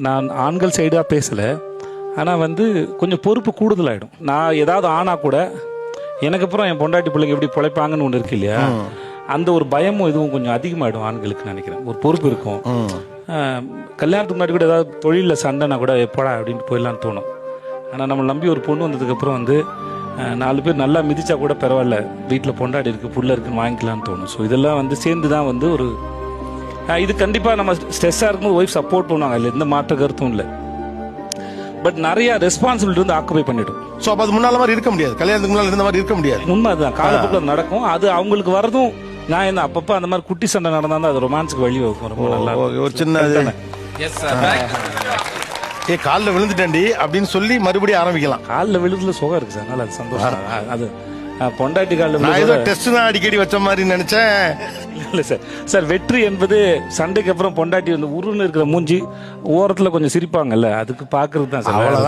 நான் ஆண்கள் சைடாக பேசலை, ஆனால் வந்து கொஞ்சம் பொறுப்பு கூடுதலாயிடும். நான் ஏதாவது ஆனா கூட எனக்கு அப்புறம் என் பொண்டாட்டி பிள்ளைங்க எப்படி பிழைப்பாங்கன்னு ஒன்று இருக்கு இல்லையா, அந்த ஒரு பயமும் இதுவும் கொஞ்சம் அதிகமாகிடும் ஆண்களுக்கு நினைக்கிறேன். ஒரு பொறுப்பு இருக்கும். கல்யாணத்துக்கு முன்னாடி கூட ஏதாவது தொழிலில் சண்டைனா கூட எப்படா அப்படின்ட்டு போயிடலான்னு தோணும். ஆனால் நம்ம நம்பி ஒரு பொண்ணு வந்ததுக்கப்புறம் வந்து 4 பேர் நல்லா மிதிச்சா கூட பரவாயில்ல, வீட்டில் பொண்டாடி இருக்குது புள்ள இருக்குன்னு வாங்கிக்கலான்னு தோணும். ஸோ இதெல்லாம் வந்து சேர்ந்து தான் வந்து ஒரு இது கண்டிப்பாக நம்ம ஸ்ட்ரெஸ்ஸாக இருக்கும்போது ஒய்ஃப் சப்போர்ட் பண்ணுவாங்க, இல்லை எந்த மாற்ற கருத்தும் இல்லை. பட் நிறைய ரெஸ்பான்சிபிலிட்டி வந்து ஆக்குபை பண்ணிடும். ஸோ அப்போ அது முன்னால மாதிரி இருக்க முடியாது, கல்யாணத்துக்கு முன்னால் இருந்த மாதிரி இருக்க முடியாது. உண்மை அதுதான், காலப்போக்கில் நடக்கும். அது அவங்களுக்கு வரதும் நான் என்ன அப்பப்போ அந்த மாதிரி குட்டி சண்டை நடந்தால் அது ரொமான்ஸுக்கு வழி வைக்கும். ரொம்ப நல்லா ஒரு சின்ன காலில் விழுந்துட்டேன்டி அப்படின்னு சொல்லி மறுபடியும் ஆரம்பிக்கலாம். காலில் விழுதுல சுகம் இருக்கு சார், அதனால அது சந்தோஷம். அது பொண்டாட்டி காலில் நான் ஏதோ டெஸ்ட் தான் அடிக்கடி வச்ச மாதிரி நினைச்சேன். இல்லை சார். சார் வெற்றி என்பது சண்டைக்கு அப்புறம் பொண்டாட்டி வந்து உருன்னு இருக்கிற மூஞ்சி ஓரத்தில் கொஞ்சம் சிரிப்பாங்கல்ல, அதுக்கு பார்க்கறது தான் சார். அவ்வளோதான்.